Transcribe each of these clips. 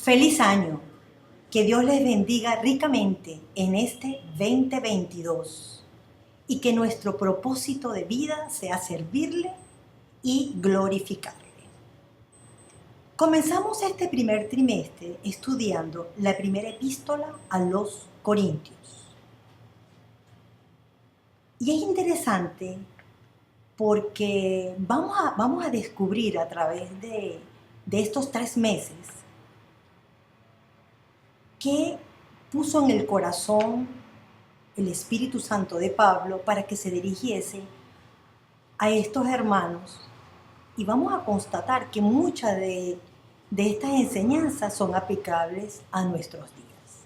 Feliz año. Que Dios les bendiga ricamente en este 2022 y que nuestro propósito de vida sea servirle y glorificarle. Comenzamos este primer trimestre estudiando la primera epístola a los Corintios. Y es interesante porque vamos a descubrir a través de estos 3 meses qué puso en el corazón el Espíritu Santo de Pablo para que se dirigiese a estos hermanos. Y vamos a constatar que muchas de estas enseñanzas son aplicables a nuestros días.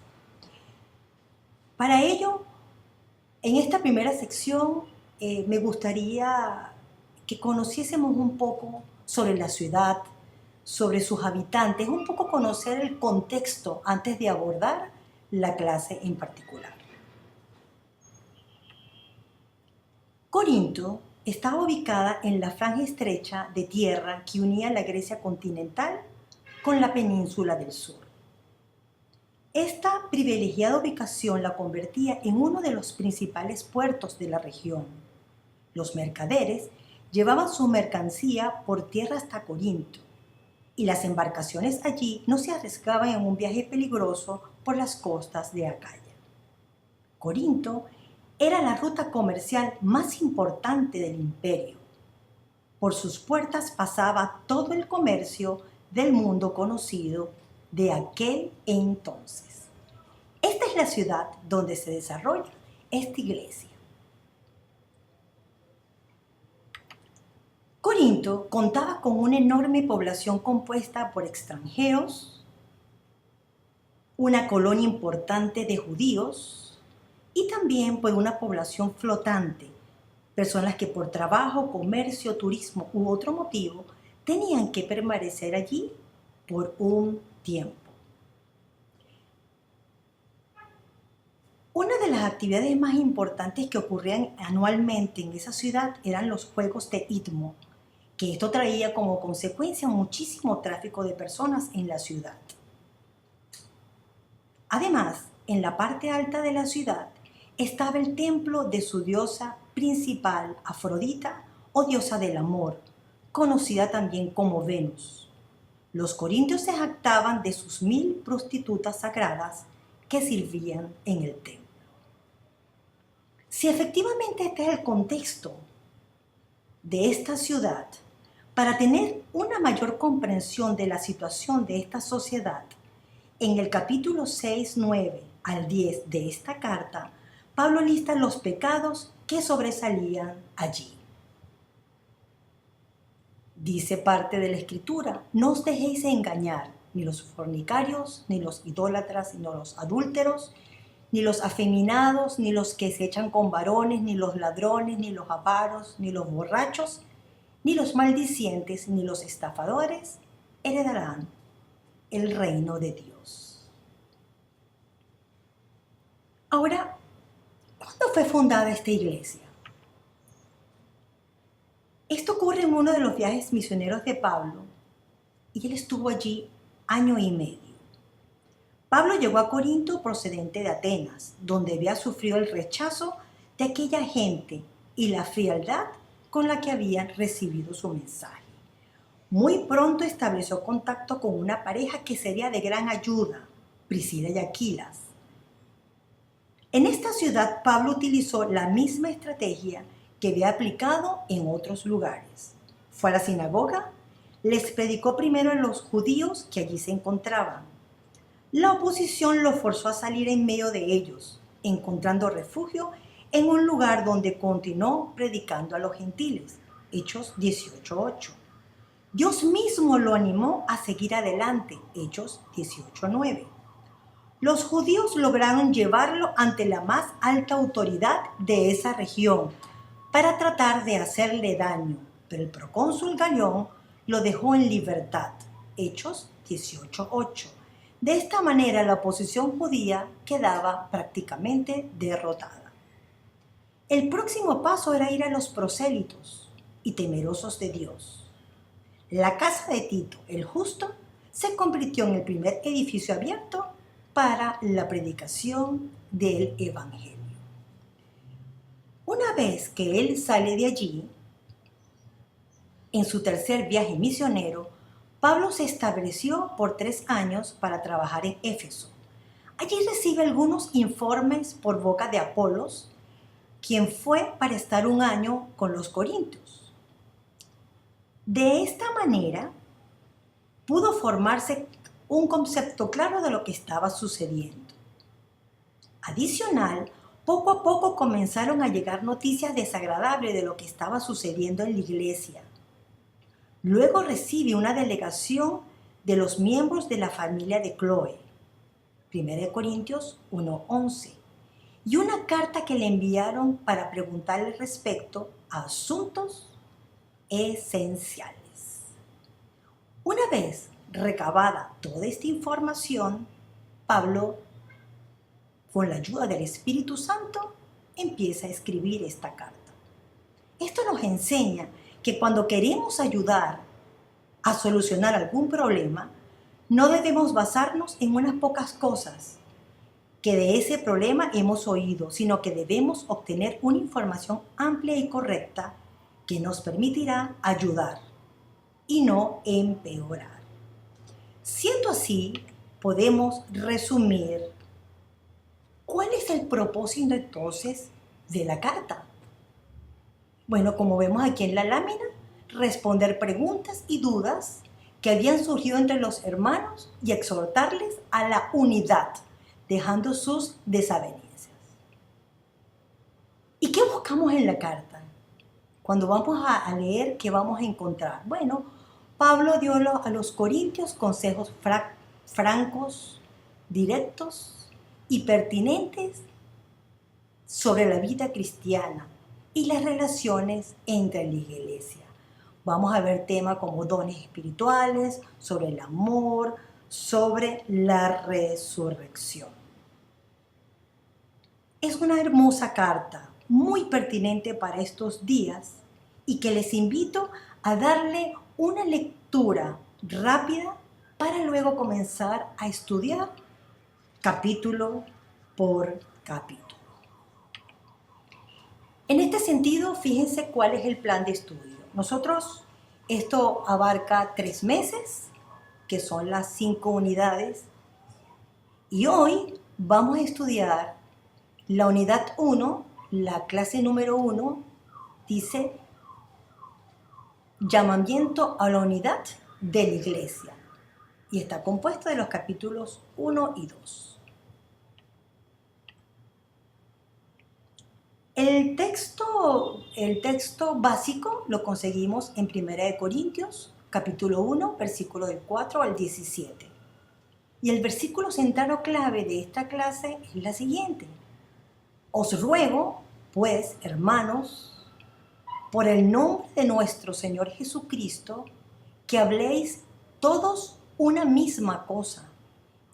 Para ello, en esta primera sección me gustaría que conociésemos un poco sobre la ciudad, sobre sus habitantes, un poco conocer el contexto antes de abordar la clase en particular. Corinto estaba ubicada en la franja estrecha de tierra que unía la Grecia continental con la península del sur. Esta privilegiada ubicación la convertía en uno de los principales puertos de la región. Los mercaderes llevaban su mercancía por tierra hasta Corinto, y las embarcaciones allí no se arriesgaban en un viaje peligroso por las costas de Acaya. Corinto era la ruta comercial más importante del imperio. Por sus puertas pasaba todo el comercio del mundo conocido de aquel entonces. Esta es la ciudad donde se desarrolla esta iglesia. Corinto contaba con una enorme población compuesta por extranjeros, una colonia importante de judíos y también por una población flotante, personas que por trabajo, comercio, turismo u otro motivo tenían que permanecer allí por un tiempo. Una de las actividades más importantes que ocurrían anualmente en esa ciudad eran los Juegos de Istmo, que esto traía como consecuencia muchísimo tráfico de personas en la ciudad. Además, en la parte alta de la ciudad estaba el templo de su diosa principal, Afrodita, o diosa del amor, conocida también como Venus. Los corintios se jactaban de sus 1000 prostitutas sagradas que sirvían en el templo. Si efectivamente este es el contexto de esta ciudad, para tener una mayor comprensión de la situación de esta sociedad, en el capítulo 6, 9 al 10 de esta carta, Pablo lista los pecados que sobresalían allí. Dice parte de la Escritura: no os dejéis engañar, ni los fornicarios, ni los idólatras, ni los adúlteros, ni los afeminados, ni los que se echan con varones, ni los ladrones, ni los avaros, ni los borrachos, ni los maldicientes, ni los estafadores heredarán el reino de Dios. Ahora, ¿cuándo fue fundada esta iglesia? Esto ocurre en uno de los viajes misioneros de Pablo, y él estuvo allí 1 año y medio. Pablo llegó a Corinto procedente de Atenas, donde había sufrido el rechazo de aquella gente y la frialdad con la que habían recibido su mensaje. Muy pronto estableció contacto con una pareja que sería de gran ayuda, Priscila y Aquilas. En esta ciudad, Pablo utilizó la misma estrategia que había aplicado en otros lugares. Fue a la sinagoga, les predicó primero a los judíos que allí se encontraban. La oposición lo forzó a salir en medio de ellos, encontrando refugio en un lugar donde continuó predicando a los gentiles. Hechos 18:8. Dios mismo lo animó a seguir adelante. Hechos 18:9. Los judíos lograron llevarlo ante la más alta autoridad de esa región para tratar de hacerle daño, pero el procónsul Galión lo dejó en libertad. Hechos 18:8. De esta manera la oposición judía quedaba prácticamente derrotada. El próximo paso era ir a los prosélitos y temerosos de Dios. La casa de Tito, el justo, se convirtió en el primer edificio abierto para la predicación del Evangelio. Una vez que él sale de allí, en su tercer viaje misionero, Pablo se estableció por 3 años para trabajar en Éfeso. Allí recibe algunos informes por boca de Apolos, quien fue para estar 1 año con los corintios. De esta manera, pudo formarse un concepto claro de lo que estaba sucediendo. Adicional, poco a poco comenzaron a llegar noticias desagradables de lo que estaba sucediendo en la iglesia. Luego recibe una delegación de los miembros de la familia de Cloé, 1 Corintios 1:11, y una carta que le enviaron para preguntarle respecto a asuntos esenciales. Una vez recabada toda esta información, Pablo, con la ayuda del Espíritu Santo, empieza a escribir esta carta. Esto nos enseña que cuando queremos ayudar a solucionar algún problema, no debemos basarnos en unas pocas cosas que de ese problema hemos oído, sino que debemos obtener una información amplia y correcta que nos permitirá ayudar y no empeorar. Siendo así, podemos resumir cuál es el propósito entonces de la carta. Bueno, como vemos aquí en la lámina, responder preguntas y dudas que habían surgido entre los hermanos y exhortarles a la unidad, dejando sus desavenencias. ¿Y qué buscamos en la carta? Cuando vamos a leer, ¿qué vamos a encontrar? Bueno, Pablo dio a los corintios consejos francos, directos y pertinentes sobre la vida cristiana y las relaciones entre la iglesia. Vamos a ver temas como dones espirituales, sobre el amor, sobre la resurrección. Es una hermosa carta, muy pertinente para estos días y que les invito a darle una lectura rápida para luego comenzar a estudiar capítulo por capítulo. En este sentido, fíjense cuál es el plan de estudio. Esto abarca 3 meses, que son las 5 unidades, y hoy vamos a estudiar la unidad 1, la clase número 1, dice llamamiento a la unidad de la iglesia, y está compuesto de los capítulos 1 y 2. El texto básico lo conseguimos en 1 Corintios, capítulo 1, versículo del 4 al 17. Y el versículo central o clave de esta clase es la siguiente. Os ruego, pues, hermanos, por el nombre de nuestro Señor Jesucristo, que habléis todos una misma cosa,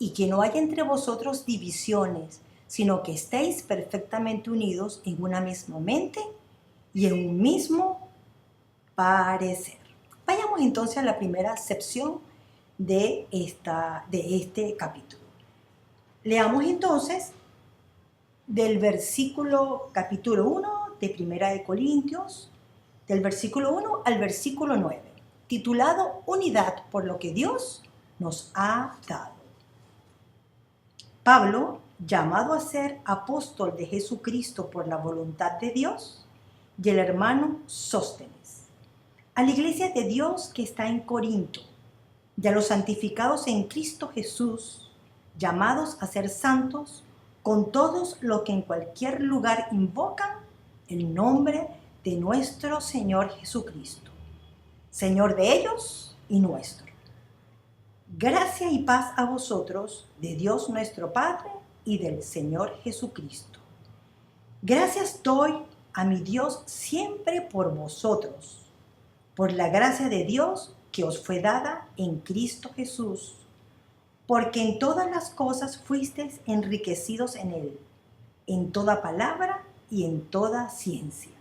y que no haya entre vosotros divisiones, sino que estéis perfectamente unidos en una misma mente y en un mismo parecer. Vayamos entonces a la primera sección de este capítulo. Leamos entonces del capítulo 1 de 1 Corintios, del versículo 1 al versículo 9, titulado Unidad por lo que Dios nos ha dado. Pablo, llamado a ser apóstol de Jesucristo por la voluntad de Dios, y el hermano Sóstenes, a la iglesia de Dios que está en Corinto, y a los santificados en Cristo Jesús, llamados a ser santos, con todos los que en cualquier lugar invocan el nombre de nuestro Señor Jesucristo, Señor de ellos y nuestro. Gracia y paz a vosotros, de Dios nuestro Padre y del Señor Jesucristo. Gracias doy a mi Dios siempre por vosotros, por la gracia de Dios que os fue dada en Cristo Jesús, porque en todas las cosas fuisteis enriquecidos en Él, en toda palabra y en toda ciencia,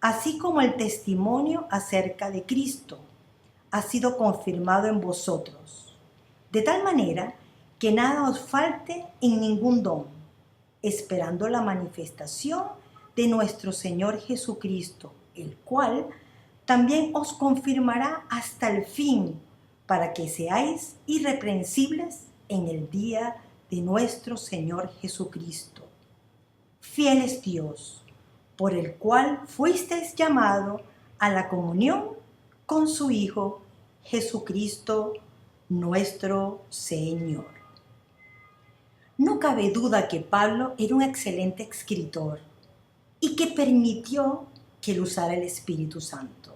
así como el testimonio acerca de Cristo ha sido confirmado en vosotros, de tal manera que nada os falte en ningún don, esperando la manifestación de nuestro Señor Jesucristo, el cual también os confirmará hasta el fin, para que seáis irreprensibles en el día de nuestro Señor Jesucristo. Fiel es Dios, por el cual fuisteis llamado a la comunión con su Hijo Jesucristo nuestro Señor. No cabe duda que Pablo era un excelente escritor y que permitió que lo usara el Espíritu Santo.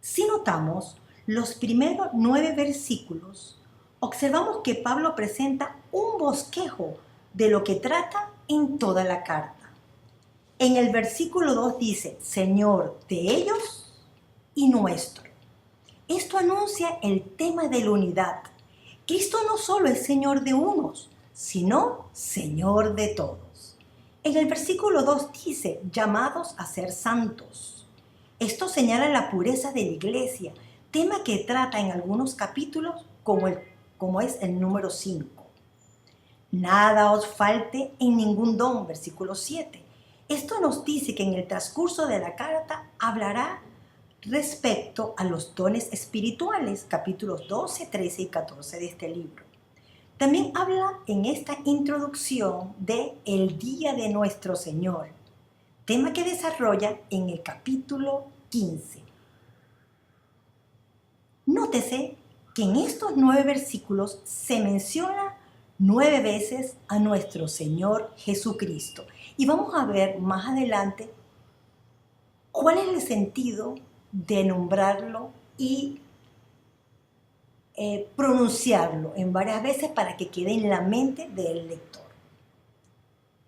Si notamos los primeros 9 versículos, observamos que Pablo presenta un bosquejo de lo que trata en toda la carta. En el versículo 2 dice, Señor de ellos y nuestro. Esto anuncia el tema de la unidad. Cristo no solo es Señor de unos, sino Señor de todos. En el versículo 2 dice, llamados a ser santos. Esto señala la pureza de la iglesia, tema que trata en algunos capítulos como es el número 5. Nada os falte en ningún don, versículo 7. Esto nos dice que en el transcurso de la carta hablará respecto a los dones espirituales, capítulos 12, 13 y 14 de este libro. También habla en esta introducción de el día de nuestro Señor, tema que desarrolla en el capítulo 15. Nótese que en estos 9 versículos se menciona 9 veces a nuestro Señor Jesucristo. Y vamos a ver más adelante cuál es el sentido de nombrarlo y pronunciarlo en varias veces para que quede en la mente del lector.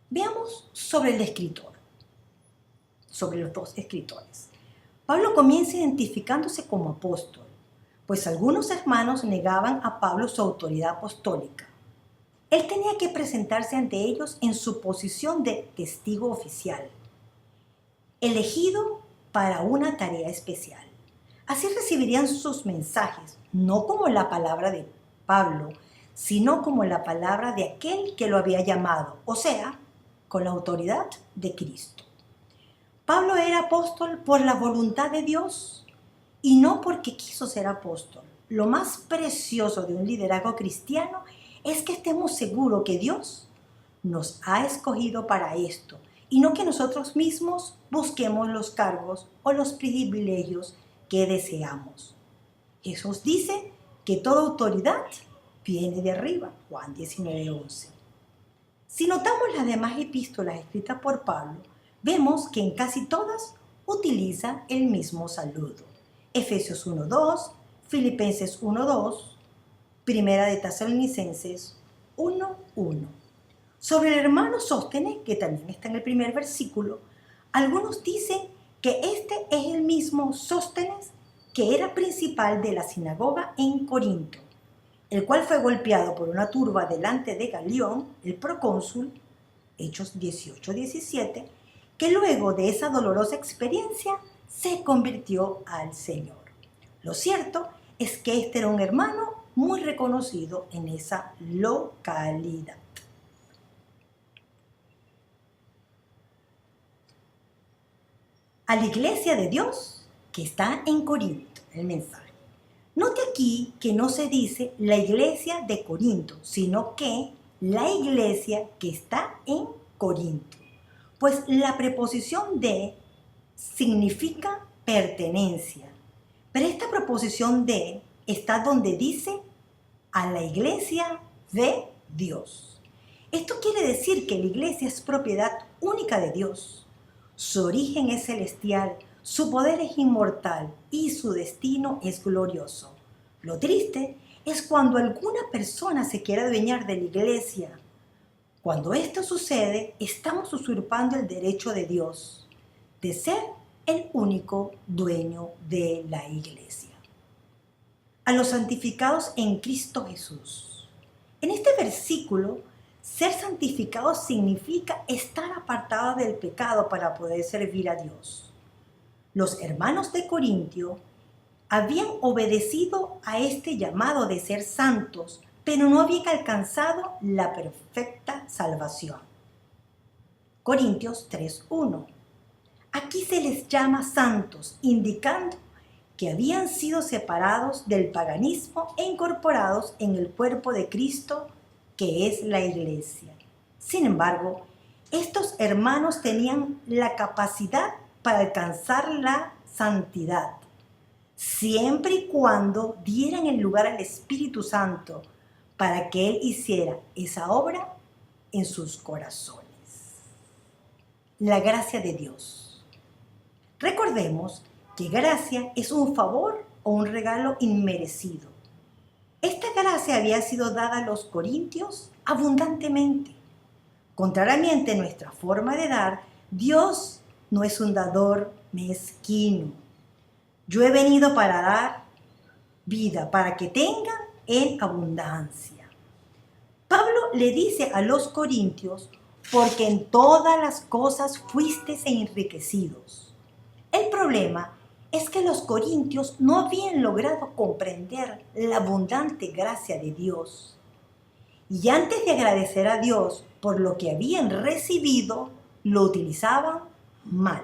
Veamos sobre el escritor, sobre los 2 escritores. Pablo comienza identificándose como apóstol, pues algunos hermanos negaban a Pablo su autoridad apostólica. Él tenía que presentarse ante ellos en su posición de testigo oficial, elegido para una tarea especial. Así recibirían sus mensajes, no como la palabra de Pablo, sino como la palabra de aquel que lo había llamado, o sea, con la autoridad de Cristo. Pablo era apóstol por la voluntad de Dios y no porque quiso ser apóstol. Lo más precioso de un liderazgo cristiano es que estemos seguros que Dios nos ha escogido para esto y no que nosotros mismos busquemos los cargos o los privilegios que deseamos. Jesús dice que toda autoridad viene de arriba, Juan 19:11. Si notamos las demás epístolas escritas por Pablo, vemos que en casi todas utiliza el mismo saludo. Efesios 1:2, Filipenses 1:2, Primera de Tesalonicenses 1:1. Sobre el hermano Sóstenes, que también está en el primer versículo, algunos dicen que este es el mismo Sóstenes que era principal de la sinagoga en Corinto, el cual fue golpeado por una turba delante de Galión, el procónsul, Hechos 18:17, que luego de esa dolorosa experiencia se convirtió al Señor. Lo cierto es que este era un hermano muy reconocido en esa localidad. A la iglesia de Dios que está en Corinto, el mensaje. Note aquí que no se dice la iglesia de Corinto, sino que la iglesia que está en Corinto. Pues la preposición de significa pertenencia. Pero esta preposición de está donde dice a la iglesia de Dios. Esto quiere decir que la iglesia es propiedad única de Dios. Su origen es celestial, su poder es inmortal y su destino es glorioso. Lo triste es cuando alguna persona se quiere adueñar de la iglesia. Cuando esto sucede, estamos usurpando el derecho de Dios de ser el único dueño de la iglesia. A los santificados en Cristo Jesús. En este versículo, ser santificado significa estar apartado del pecado para poder servir a Dios. Los hermanos de Corintio habían obedecido a este llamado de ser santos pero no habían alcanzado la perfecta salvación. Corintios 3:1. Aquí se les llama santos, indicando que habían sido separados del paganismo e incorporados en el cuerpo de Cristo, que es la iglesia. Sin embargo, estos hermanos tenían la capacidad para alcanzar la santidad, siempre y cuando dieran el lugar al Espíritu Santo para que Él hiciera esa obra en sus corazones. La gracia de Dios. Recordemos que gracia es un favor o un regalo inmerecido. Esta gracia había sido dada a los corintios abundantemente. Contrariamente a nuestra forma de dar, Dios no es un dador mezquino. Yo he venido para dar vida, para que tengan en abundancia. Pablo le dice a los corintios, porque en todas las cosas fuisteis enriquecidos. El problema es que los corintios no habían logrado comprender la abundante gracia de Dios. Y antes de agradecer a Dios por lo que habían recibido, lo utilizaban mal.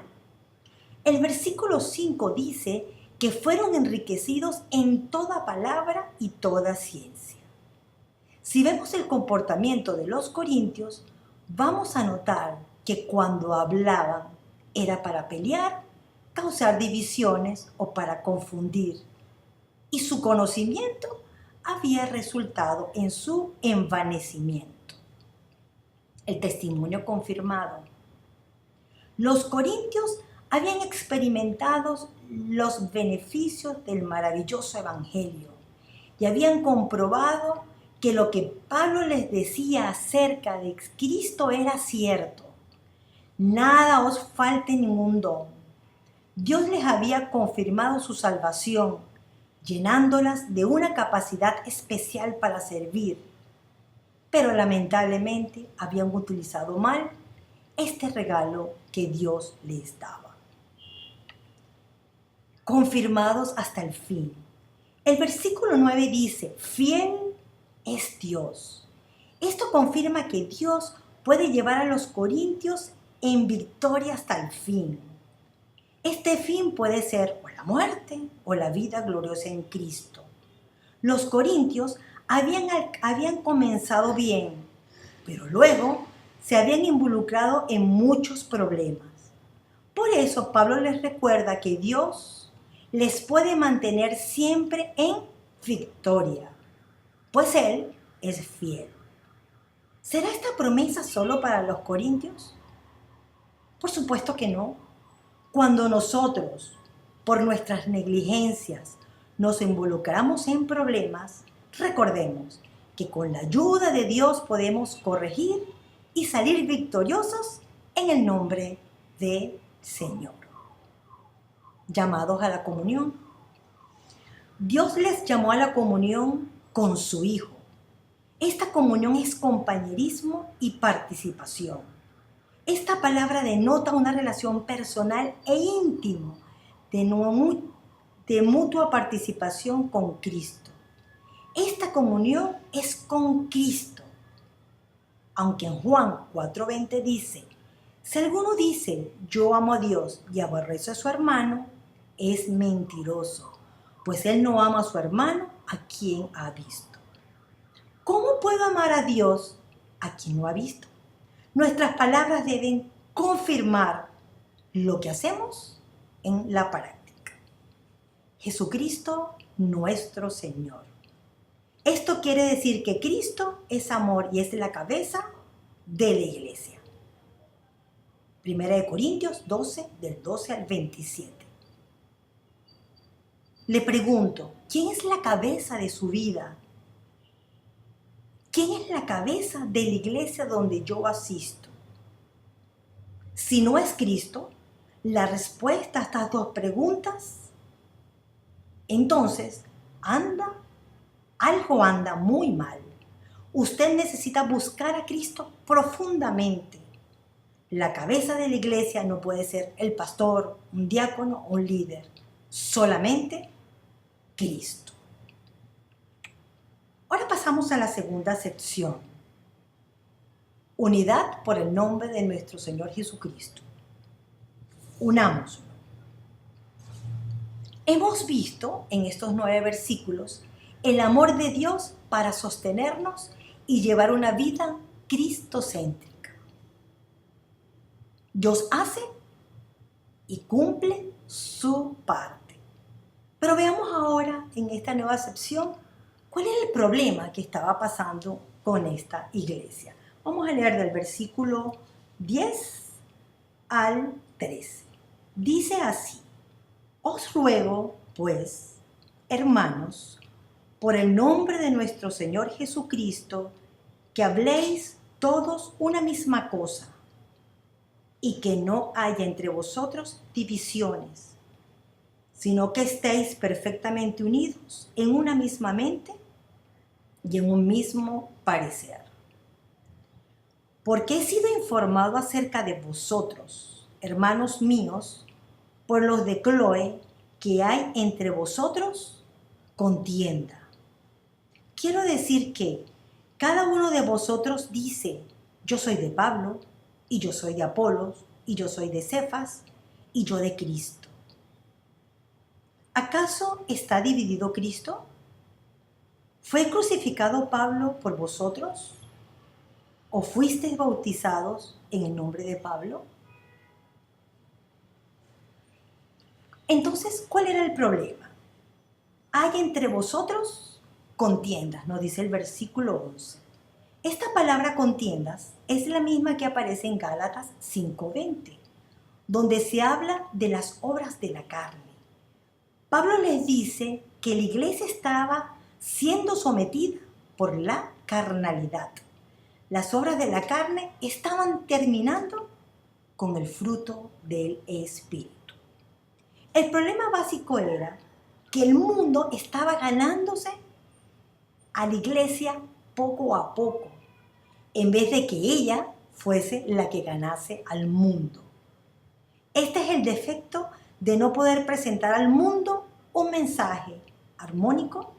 El versículo 5 dice que fueron enriquecidos en toda palabra y toda ciencia. Si vemos el comportamiento de los corintios, vamos a notar que cuando hablaban era para pelear, causar divisiones o para confundir. Y su conocimiento había resultado en su envanecimiento. El testimonio confirmado. Los corintios habían experimentado los beneficios del maravilloso evangelio y habían comprobado que lo que Pablo les decía acerca de Cristo era cierto. Nada os falte ningún don. Dios les había confirmado su salvación, llenándolas de una capacidad especial para servir. Pero lamentablemente habían utilizado mal este regalo que Dios les daba. Confirmados hasta el fin. El versículo 9 dice, fiel es Dios. Esto confirma que Dios puede llevar a los corintios en victoria hasta el fin. Este fin puede ser o la muerte o la vida gloriosa en Cristo. Los corintios habían comenzado bien, pero luego se habían involucrado en muchos problemas. Por eso Pablo les recuerda que Dios les puede mantener siempre en victoria, pues Él es fiel. ¿Será esta promesa solo para los corintios? Por supuesto que no. Cuando nosotros, por nuestras negligencias, nos involucramos en problemas, recordemos que con la ayuda de Dios podemos corregir y salir victoriosos en el nombre del Señor. Llamados a la comunión. Dios les llamó a la comunión con su Hijo. Esta comunión es compañerismo y participación. Esta palabra denota una relación personal e íntima de mutua participación con Cristo. Esta comunión es con Cristo. Aunque en Juan 4:20 dice, si alguno dice, yo amo a Dios y aborrece a su hermano, es mentiroso, pues él no ama a su hermano a quien ha visto. ¿Cómo puedo amar a Dios a quien no ha visto? Nuestras palabras deben confirmar lo que hacemos en la práctica. Jesucristo nuestro Señor. Esto quiere decir que Cristo es amor y es la cabeza de la iglesia. 1 Corintios 12, del 12 al 27. Le pregunto, ¿quién es la cabeza de su vida? ¿Quién es la cabeza de la iglesia donde yo asisto? Si no es Cristo, la respuesta a estas dos preguntas, entonces algo anda muy mal. Usted necesita buscar a Cristo profundamente. La cabeza de la iglesia no puede ser el pastor, un diácono o un líder. Solamente Cristo. Ahora pasamos a la segunda sección. Unidad por el nombre de nuestro Señor Jesucristo. Unámoslo. Hemos visto en estos 9 versículos el amor de Dios para sostenernos y llevar una vida cristocéntrica. Dios hace y cumple su parte. Pero veamos ahora en esta nueva sección cuál es el problema que estaba pasando con esta iglesia. Vamos a leer del versículo 10 al 13. Dice así: os ruego, pues, hermanos, por el nombre de nuestro Señor Jesucristo, que habléis todos una misma cosa, y que no haya entre vosotros divisiones, sino que estéis perfectamente unidos en una misma mente y en un mismo parecer. Porque he sido informado acerca de vosotros, hermanos míos, por los de Cloé, que hay entre vosotros contienda. Quiero decir que cada uno de vosotros dice: yo soy de Pablo, y yo soy de Apolos, y yo soy de Cefas, y yo de Cristo. ¿Acaso está dividido Cristo? ¿Fue crucificado Pablo por vosotros? ¿O fuisteis bautizados en el nombre de Pablo? Entonces, ¿cuál era el problema? Hay entre vosotros contiendas, nos dice el versículo 11. Esta palabra contiendas es la misma que aparece en Gálatas 5:20, donde se habla de las obras de la carne. Pablo les dice que la iglesia estaba siendo sometida por la carnalidad. Las obras de la carne estaban terminando con el fruto del Espíritu. El problema básico era que el mundo estaba ganándose a la iglesia poco a poco, en vez de que ella fuese la que ganase al mundo. Este es el defecto de no poder presentar al mundo un mensaje armónico,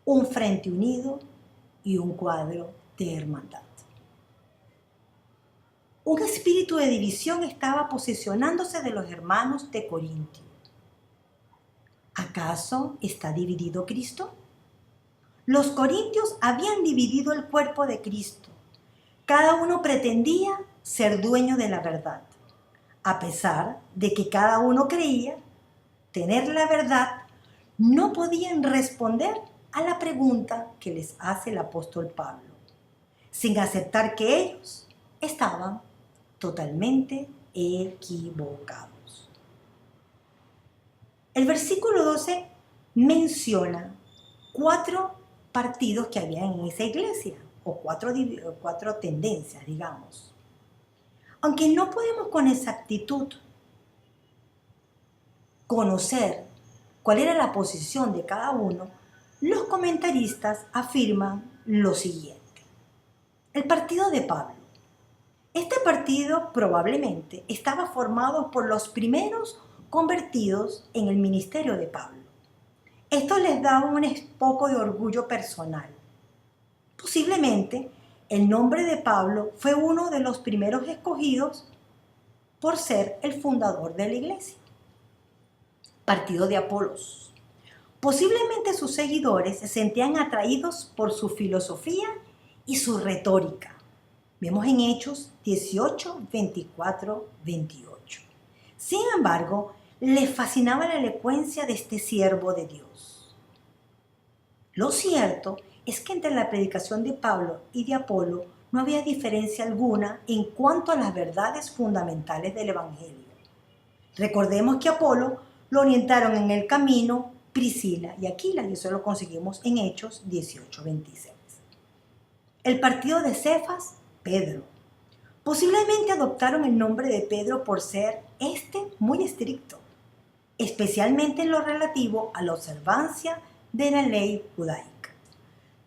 un frente unido y un cuadro de hermandad. Un espíritu de división estaba posicionándose de los hermanos de Corintio. ¿Acaso está dividido Cristo? Los corintios habían dividido el cuerpo de Cristo. Cada uno pretendía ser dueño de la verdad, a pesar de que cada uno creía tener la verdad. No podían responder a la pregunta que les hace el apóstol Pablo, sin aceptar que ellos estaban totalmente equivocados. El versículo 12 menciona 4 partidos que había en esa iglesia, o cuatro tendencias, digamos. Aunque no podemos con exactitud conocer cuál era la posición de cada uno, los comentaristas afirman lo siguiente. El partido de Pablo. Este partido probablemente estaba formado por los primeros convertidos en el ministerio de Pablo. Esto les daba un poco de orgullo personal. Posiblemente el nombre de Pablo fue uno de los primeros escogidos por ser el fundador de la iglesia. Partido de Apolos. Posiblemente sus seguidores se sentían atraídos por su filosofía y su retórica. Vemos en Hechos 18, 24, 28. Sin embargo, les fascinaba la elocuencia de este siervo de Dios. Lo cierto es que entre la predicación de Pablo y de Apolo no había diferencia alguna en cuanto a las verdades fundamentales del Evangelio. Recordemos que Apolo lo orientaron en el camino Priscila y Aquila, y eso lo conseguimos en Hechos 18, 26. El partido de Cefas, Pedro. Posiblemente adoptaron el nombre de Pedro por ser muy estricto, especialmente en lo relativo a la observancia de la ley judaica.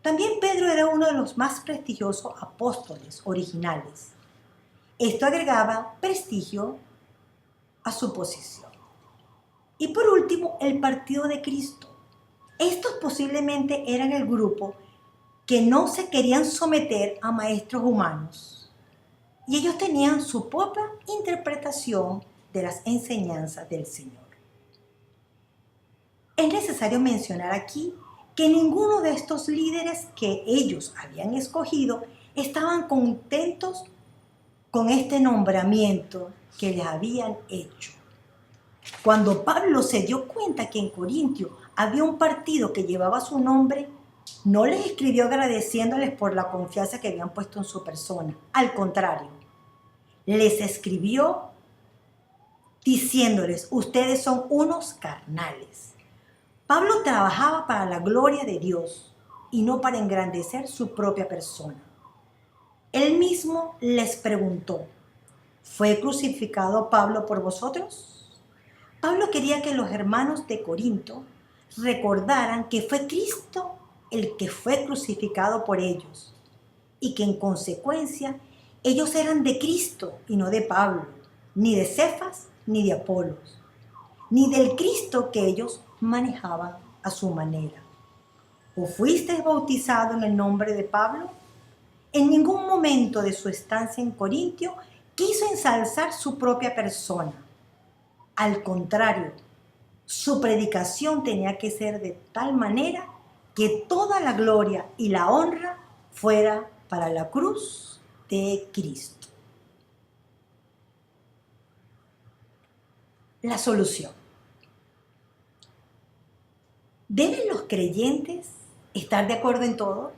También Pedro era uno de los más prestigiosos apóstoles originales. Esto agregaba prestigio a su posición. Y por último, el partido de Cristo. Estos posiblemente eran el grupo que no se querían someter a maestros humanos y ellos tenían su propia interpretación de las enseñanzas del Señor. Es necesario mencionar aquí que ninguno de estos líderes que ellos habían escogido estaban contentos con este nombramiento que les habían hecho. Cuando Pablo se dio cuenta que en Corintio había un partido que llevaba su nombre, no les escribió agradeciéndoles por la confianza que habían puesto en su persona. Al contrario, les escribió diciéndoles: ustedes son unos carnales. Pablo trabajaba para la gloria de Dios y no para engrandecer su propia persona. Él mismo les preguntó: ¿fue crucificado Pablo por vosotros? Pablo quería que los hermanos de Corinto recordaran que fue Cristo el que fue crucificado por ellos y que en consecuencia ellos eran de Cristo y no de Pablo, ni de Cefas, ni de Apolos, ni del Cristo que ellos manejaban a su manera. ¿O fuisteis bautizados en el nombre de Pablo? En ningún momento de su estancia en Corintio quiso ensalzar su propia persona. Al contrario, su predicación tenía que ser de tal manera que toda la gloria y la honra fuera para la cruz de Cristo. La solución. ¿Deben los creyentes estar de acuerdo en todo?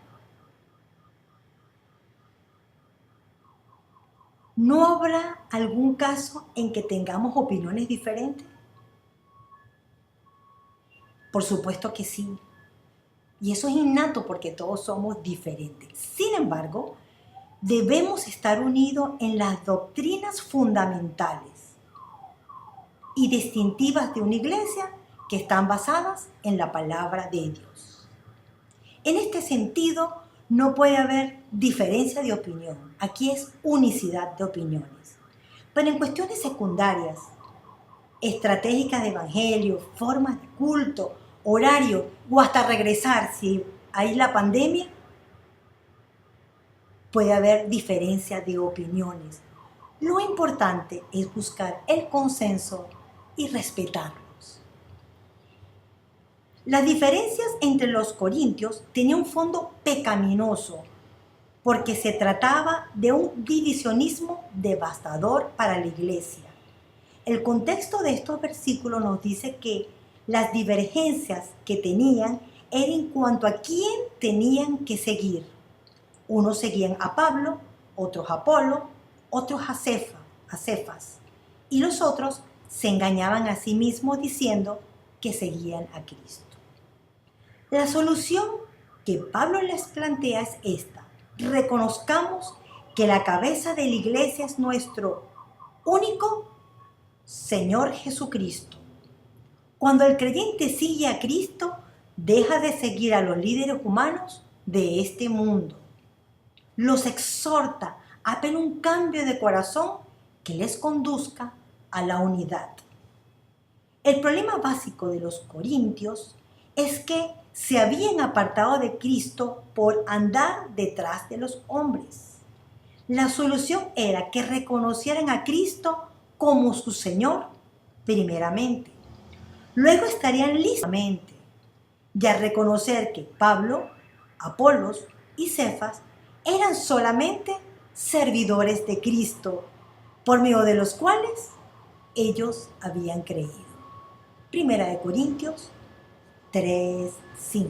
¿No habrá algún caso en que tengamos opiniones diferentes? Por supuesto que sí. Y eso es innato porque todos somos diferentes. Sin embargo, debemos estar unidos en las doctrinas fundamentales y distintivas de una iglesia que están basadas en la palabra de Dios. En este sentido, no puede haber diferencia de opinión. Aquí es unicidad de opiniones. Pero en cuestiones secundarias, estratégicas de evangelio, formas de culto, horario o hasta regresar si hay la pandemia, puede haber diferencia de opiniones. Lo importante es buscar el consenso y respetarlos. Las diferencias entre los corintios tenían un fondo pecaminoso porque se trataba de un divisionismo devastador para la iglesia. El contexto de estos versículos nos dice que las divergencias que tenían eran en cuanto a quién tenían que seguir. Unos seguían a Pablo, otros a Apolo, otros a Cefas, y los otros se engañaban a sí mismos diciendo que seguían a Cristo. La solución que Pablo les plantea es esta: reconozcamos que la cabeza de la iglesia es nuestro único Señor Jesucristo. Cuando el creyente sigue a Cristo, deja de seguir a los líderes humanos de este mundo. Los exhorta a hacer un cambio de corazón que les conduzca a la unidad. El problema básico de los corintios es que se habían apartado de Cristo por andar detrás de los hombres. La solución era que reconocieran a Cristo como su Señor primeramente. Luego estarían listamente y al reconocer que Pablo, Apolos y Cefas eran solamente servidores de Cristo, por medio de los cuales ellos habían creído. Primera de Corintios 3:5.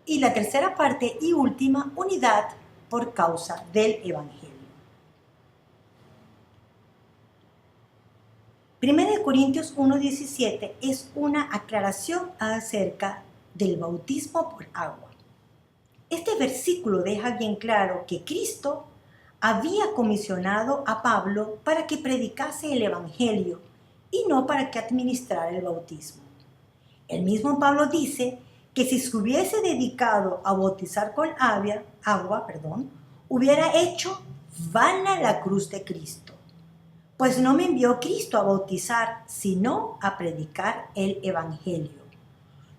Y la tercera parte y última, unidad por causa del Evangelio. Primera de Corintios 1:17 es una aclaración acerca del bautismo por agua. Este versículo deja bien claro que Cristo había comisionado a Pablo para que predicase el Evangelio y no para que administrara el bautismo. El mismo Pablo dice que si se hubiese dedicado a bautizar con agua, hubiera hecho vana la cruz de Cristo, pues no me envió Cristo a bautizar, sino a predicar el Evangelio,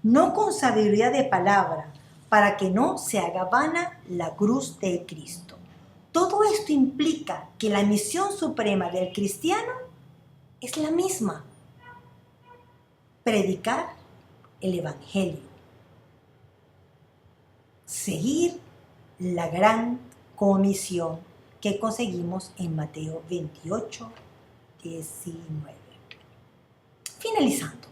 no con sabiduría de palabra, para que no se haga vana la cruz de Cristo. Todo esto implica que la misión suprema del cristiano es la misma: predicar el Evangelio, seguir la gran comisión que conseguimos en Mateo 28, 19. Finalizando,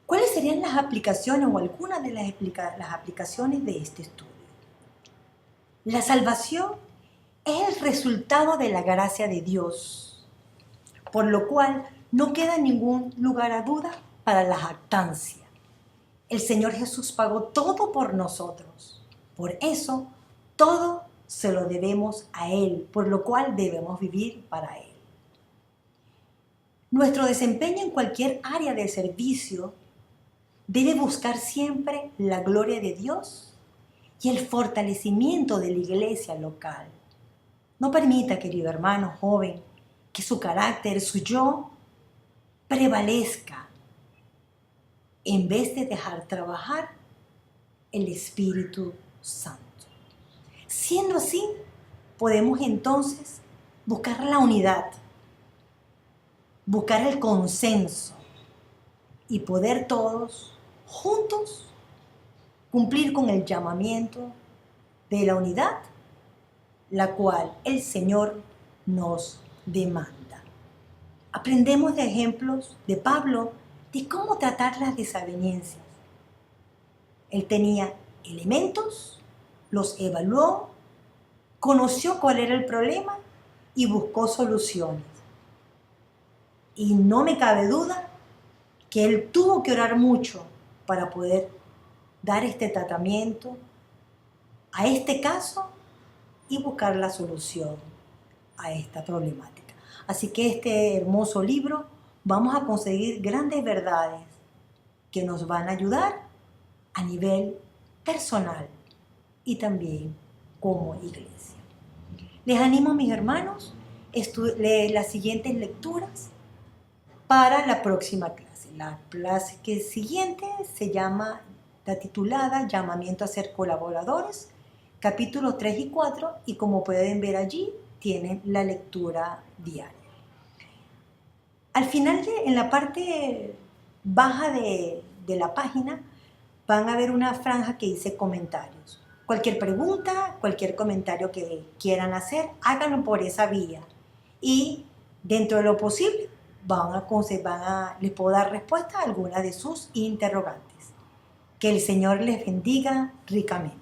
¿cuáles serían las aplicaciones o algunas de las aplicaciones de este estudio? La salvación es el resultado de la gracia de Dios, por lo cual no queda ningún lugar a duda para la jactancia. El Señor Jesús pagó todo por nosotros. Por eso, todo se lo debemos a Él, por lo cual debemos vivir para Él. Nuestro desempeño en cualquier área de servicio debe buscar siempre la gloria de Dios y el fortalecimiento de la iglesia local. No permita, querido hermano joven, que su carácter, su yo, prevalezca en vez de dejar trabajar el Espíritu Santo. Siendo así, podemos entonces buscar la unidad, buscar el consenso y poder todos juntos cumplir con el llamamiento de la unidad, la cual el Señor nos demanda. Aprendemos de ejemplos de Pablo de cómo tratar las desavenencias. Él tenía elementos, los evaluó, conoció cuál era el problema y buscó soluciones. Y no me cabe duda que él tuvo que orar mucho para poder dar este tratamiento a este caso y buscar la solución a esta problemática. Así que este hermoso libro vamos a conseguir grandes verdades que nos van a ayudar a nivel personal y también como iglesia. Les animo, mis hermanos, a leer las siguientes lecturas para la próxima clase. La clase que siguiente se llama, la titulada Llamamiento a ser colaboradores, capítulos 3 y 4, y como pueden ver allí, tienen la lectura diaria. Al final, en la parte baja de la página, van a ver una franja que dice comentarios. Cualquier pregunta, cualquier comentario que quieran hacer, háganlo por esa vía. Y dentro de lo posible, les puedo dar respuesta a algunas de sus interrogantes. Que el Señor les bendiga ricamente.